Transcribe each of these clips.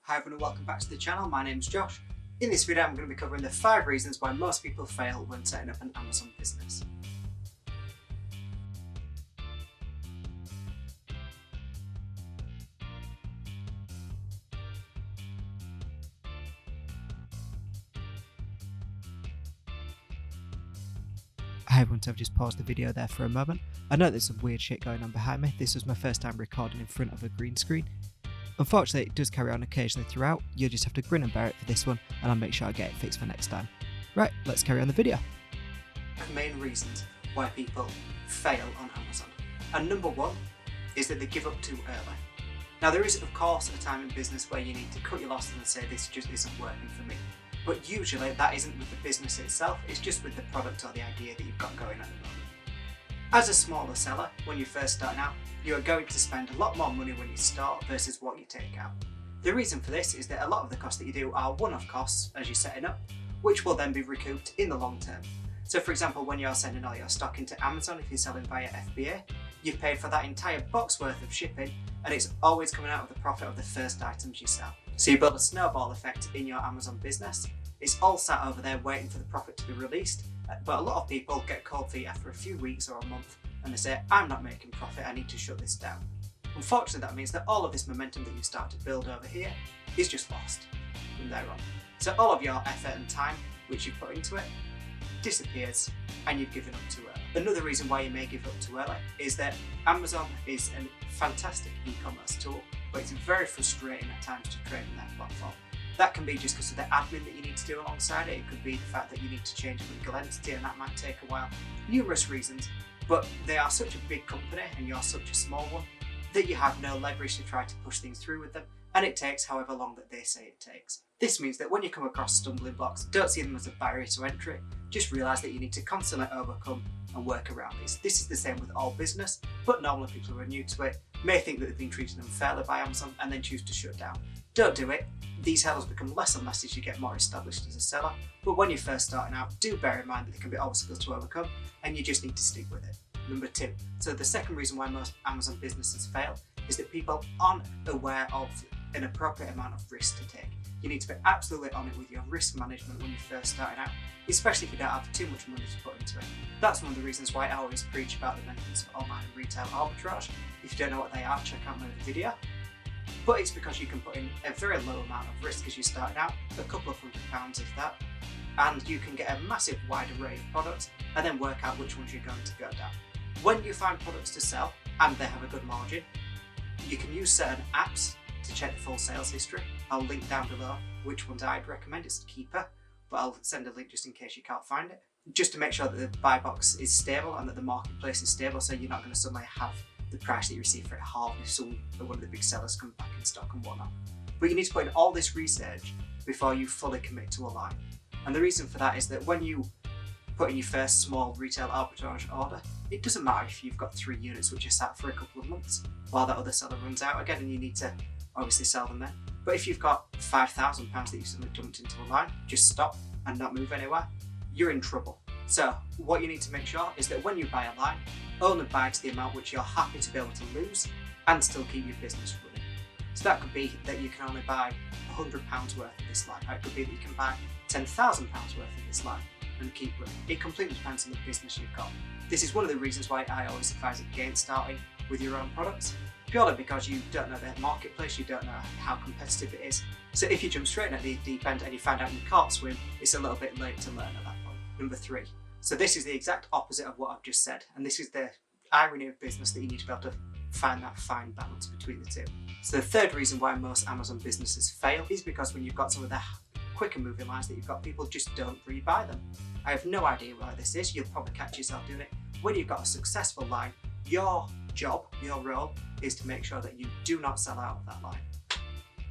Hi everyone and welcome back to the channel. My name's Josh. In this video I'm going to be covering the 5 reasons why most people fail when setting up an Amazon business. Hi everyone, so I've just paused the video there for a moment. I know there's some weird shit going on behind me. This was my first time recording in front of a green screen. Unfortunately, it does carry on occasionally throughout. You'll just have to grin and bear it for this one, and I'll make sure I get it fixed for next time. Right, let's carry on the video. The main reasons why people fail on Amazon. And number one is that they give up too early. Now there is of course a time in business where you need to cut your losses and say this just isn't working for me. But usually that isn't with the business itself, it's just with the product or the idea that you've got going at the moment. As a smaller seller, when you're first starting out, you are going to spend a lot more money when you start versus what you take out. The reason for this is that a lot of the costs that you do are one-off costs as you're setting up, which will then be recouped in the long term. So for example, when you're sending all your stock into Amazon, if you're selling via FBA, you've paid for that entire box worth of shipping, and it's always coming out of the profit of the first items you sell. So you build a snowball effect in your Amazon business. It's all sat over there waiting for the profit to be released, but a lot of people get cold feet after a few weeks or a month and they say, I'm not making profit, I need to shut this down. Unfortunately, that means that all of this momentum that you start to build over here is just lost from there on. So all of your effort and time which you put into it disappears and you've given up too early. Another reason why you may give up too early is that Amazon is a fantastic e-commerce tool, but it's very frustrating at times to trade on their platform. That can be just because of the admin that you need to do alongside it. It could be the fact that you need to change a legal entity and that might take a while. Numerous reasons, but they are such a big company and you're such a small one that you have no leverage to try to push things through with them, and it takes however long that they say it takes. This means that when you come across stumbling blocks, don't see them as a barrier to entry, just realise that you need to constantly overcome and work around these. This is the same with all business, but normally people who are new to it may think that they've been treated unfairly by Amazon and then choose to shut down. Don't do it. These hurdles become less and less as you get more established as a seller, but when you're first starting out, do bear in mind that there can be obstacles to overcome and you just need to stick with it. Number 2. So the second reason why most Amazon businesses fail is that people aren't aware of an appropriate amount of risk to take. You need to be absolutely on it with your risk management when you're first starting out, especially if you don't have too much money to put into it. That's one of the reasons why I always preach about the benefits of online and retail arbitrage. If you don't know what they are, check out my video. But it's because you can put in a very low amount of risk as you're starting out, a couple of £100 if that, and you can get a massive wide array of products and then work out which ones you're going to go down. When you find products to sell and they have a good margin, you can use certain apps to check the full sales history. I'll link down below which ones I'd recommend. It's Keeper, but I'll send a link just in case you can't find it. Just to make sure that the buy box is stable and that the marketplace is stable, so you're not going to suddenly have the price that you receive for it halved if one of the big sellers comes back in stock and whatnot. But you need to put in all this research before you fully commit to a line. And the reason for that is that when you put in your first small retail arbitrage order, it doesn't matter if you've got 3 units which are sat for a couple of months while that other seller runs out again and you need to obviously sell them then. But if you've got £5,000 that you've suddenly dumped into a line, just stop and not move anywhere, you're in trouble. So what you need to make sure is that when you buy a line, only buy to the amount which you're happy to be able to lose and still keep your business running. So that could be that you can only buy £100 worth of this line. It could be that you can buy £10,000 worth of this line and keep running. It completely depends on the business you've got. This is one of the reasons why I always advise against starting with your own products, purely because you don't know the marketplace, you don't know how competitive it is. So if you jump straight at the deep end and you find out you can't swim, it's a little bit late to learn at that point. Number 3. So this is the exact opposite of what I've just said, and this is the irony of business that you need to be able to find that fine balance between the two. So the third reason why most Amazon businesses fail is because when you've got some of the quicker moving lines that you've got, people just don't rebuy them. I have no idea why this is, you'll probably catch yourself doing it. When you've got a successful line, your job, your role is to make sure that you do not sell out of that line.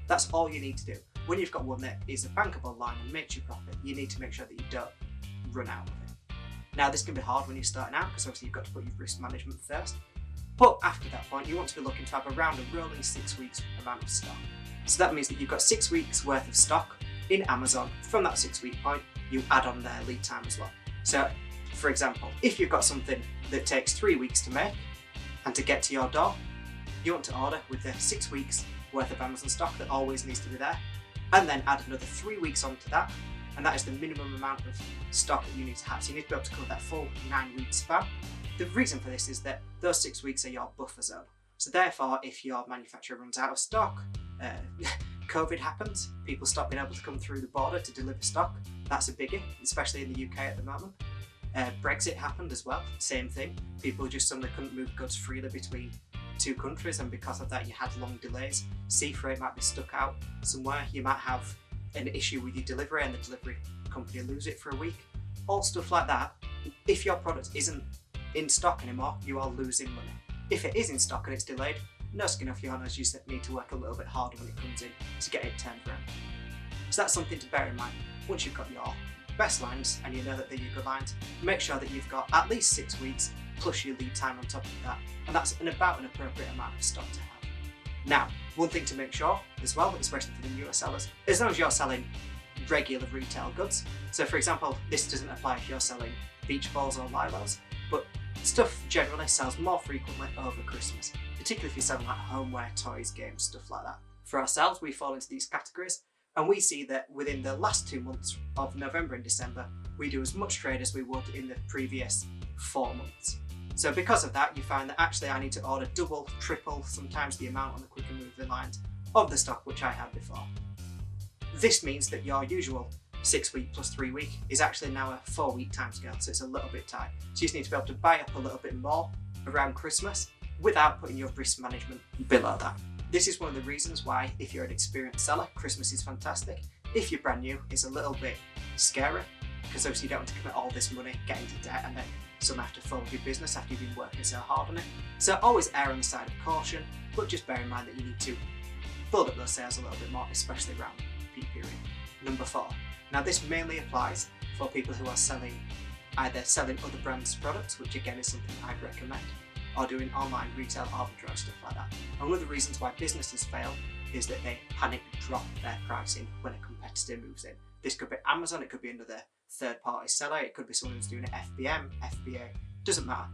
That's all you need to do. When you've got one that is a bankable line and makes you profit, you need to make sure that you don't run out of it. Now this can be hard when you're starting out because obviously you've got to put your risk management first, but after that point you want to be looking to have around a rolling 6 weeks amount of stock. So that means that you've got 6 weeks worth of stock in Amazon. From that 6 week point you add on their lead time as well. So for example, if you've got something that takes 3 weeks to make and to get to your door, you want to order with the 6 weeks worth of Amazon stock that always needs to be there, and then add another 3 weeks onto that, and that is the minimum amount of stock that you need to have. So you need to be able to cover that full 9-week span. The reason for this is that those 6 weeks are your buffer zone. So therefore, if your manufacturer runs out of stock, COVID happens, people stop being able to come through the border to deliver stock. That's a biggie, especially in the UK at the moment. Brexit happened as well, same thing. People just suddenly couldn't move goods freely between two countries, and because of that you had long delays. Sea freight might be stuck out somewhere, you might have an issue with your delivery and the delivery company lose it for a week. All stuff like that. If your product isn't in stock anymore, you are losing money. If it is in stock and it's delayed, no skin off your nose, you just need to work a little bit harder when it comes in to get it turned around. So that's something to bear in mind. Once you've got your best lines and you know that they're your good lines, make sure that you've got at least 6 weeks plus your lead time on top of that, and that's about an appropriate amount of stock to have. Now, one thing to make sure as well, especially for the newer sellers, as long as you're selling regular retail goods, so for example, this doesn't apply if you're selling beach balls or lilos, but stuff generally sells more frequently over Christmas, particularly if you're selling like homeware, toys, games, stuff like that. For ourselves, we fall into these categories, and we see that within the last 2 months of November and December, we do as much trade as we would in the previous 4 months. So because of that, you find that actually I need to order double, triple, sometimes the amount on the quicker moving lines of the stock which I had before. This means that your usual 6 week plus 3 week is actually now a 4 week timescale, so it's a little bit tight. So you just need to be able to buy up a little bit more around Christmas without putting your risk management below that. This is one of the reasons why, if you're an experienced seller, Christmas is fantastic. If you're brand new, it's a little bit scary, because obviously you don't want to commit all this money, get into debt, and then someone have to fold your business after you've been working so hard on it. So always err on the side of caution, but just bear in mind that you need to build up those sales a little bit more, especially around peak period. Number 4. Now this mainly applies for people who are either selling other brands' products, which again is something I'd recommend, or doing online retail arbitrage, stuff like that. And one of the reasons why businesses fail is that they panic drop their pricing when a competitor moves in. This could be Amazon, it could be another third-party seller, it could be someone who's doing an FBM, FBA, doesn't matter.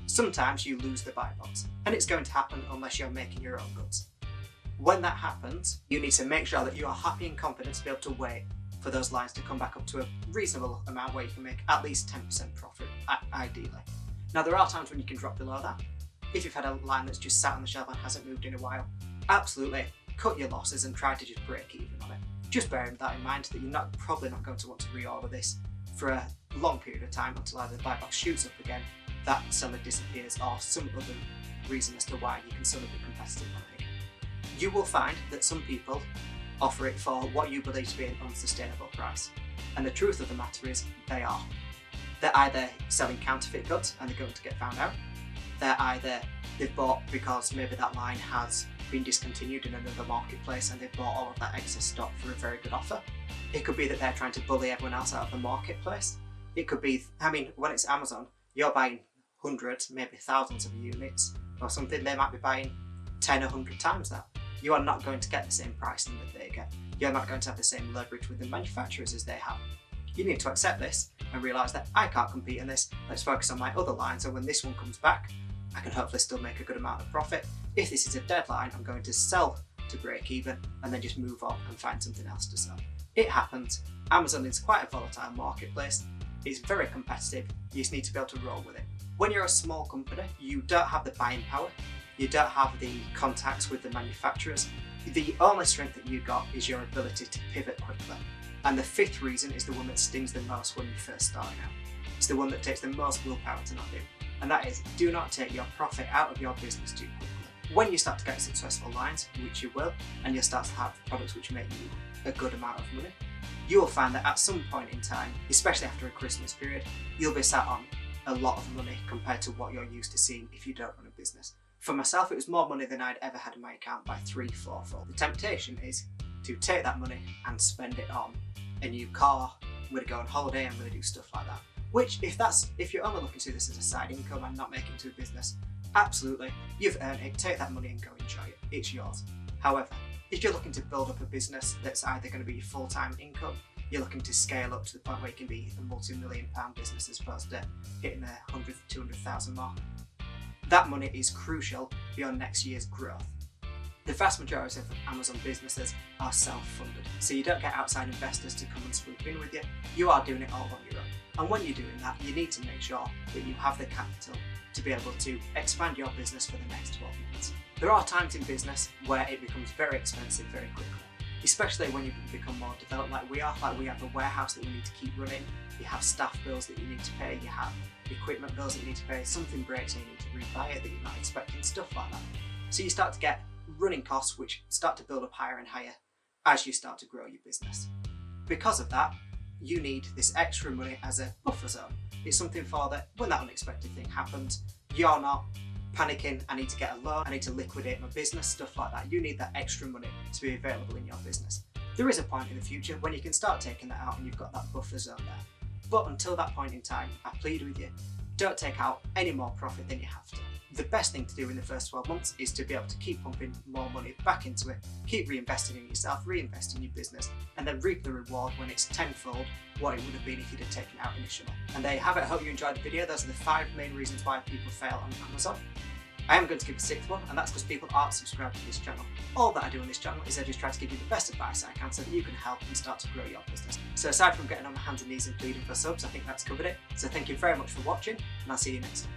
Sometimes you lose the buy box, and it's going to happen unless you're making your own goods. When that happens, you need to make sure that you are happy and confident to be able to wait for those lines to come back up to a reasonable amount where you can make at least 10% profit, ideally. Now there are times when you can drop below that. If you've had a line that's just sat on the shelf and hasn't moved in a while, absolutely cut your losses and try to just break even on it. Just bearing that in mind that you're probably not going to want to reorder this for a long period of time until either the buy box shoots up again, that seller disappears, or some other reason as to why you can suddenly be competitive on it again. You will find that some people offer it for what you believe to be an unsustainable price. And the truth of the matter is, they are. They're either selling counterfeit goods and they're going to get found out. They've bought because maybe that line has been discontinued in another marketplace and they've bought all of that excess stock for a very good offer. It could be that they're trying to bully everyone else out of the marketplace. It could be, when it's Amazon, you're buying hundreds, maybe thousands of units or something. They might be buying 10 or 100 times that. You are not going to get the same pricing that they get. You're not going to have the same leverage with the manufacturers as they have. You need to accept this and realise that I can't compete in this. Let's focus on my other line, so when this one comes back, I can hopefully still make a good amount of profit. If this is a deadline, I'm going to sell to break even and then just move on and find something else to sell. It happens. Amazon is quite a volatile marketplace. It's very competitive. You just need to be able to roll with it. When you're a small company, you don't have the buying power. You don't have the contacts with the manufacturers. The only strength that you got is your ability to pivot quickly. And the 5th reason is the one that stings the most when you first start out. It's the one that takes the most willpower to not do. And that is, do not take your profit out of your business too quickly. When you start to get successful lines, which you will, and you'll start to have products which make you a good amount of money, you will find that at some point in time, especially after a Christmas period, you'll be sat on a lot of money compared to what you're used to seeing if you don't run a business. For myself, it was more money than I'd ever had in my account by 3-4-fold. The temptation is to take that money and spend it on a new car, I'm going to go on holiday, I'm going to do stuff like that. Which, if you're only looking to do this as a side income and not making it to a business, absolutely, you've earned it, take that money and go enjoy it, it's yours. However, if you're looking to build up a business that's either going to be full-time income, you're looking to scale up to the point where you can be a multi-million-pound business as opposed to hitting the 100,000 to 200,000 mark, that money is crucial for your next year's growth. The vast majority of Amazon businesses are self-funded, so you don't get outside investors to come and swoop in with you. You are doing it all on your own. And when you're doing that, you need to make sure that you have the capital to be able to expand your business for the next 12 months. There are times in business where it becomes very expensive very quickly, especially when you become more developed like we are. Like we have a warehouse that we need to keep running, you have staff bills that you need to pay, you have equipment bills that you need to pay, something breaks and you need to rebuy it that you're not expecting, stuff like that. So you start to get running costs which start to build up higher and higher as you start to grow your business. Because of that, you need this extra money as a buffer zone. It's something for that when that unexpected thing happens, you're not panicking, I need to get a loan, I need to liquidate my business, stuff like that. You need that extra money to be available in your business. There is a point in the future when you can start taking that out and you've got that buffer zone there. But until that point in time, I plead with you, don't take out any more profit than you have to. The best thing to do in the first 12 months is to be able to keep pumping more money back into it, keep reinvesting in yourself, reinvest in your business, and then reap the reward when it's tenfold what it would have been if you'd have taken it out initially. And there you have it. I hope you enjoyed the video. Those are the 5 main reasons why people fail on Amazon. I am going to give a 6th one, and that's because people aren't subscribed to this channel. All that I do on this channel is I just try to give you the best advice I can so that you can help and start to grow your business. So aside from getting on my hands and knees and pleading for subs, I think that's covered it. So thank you very much for watching, and I'll see you next time.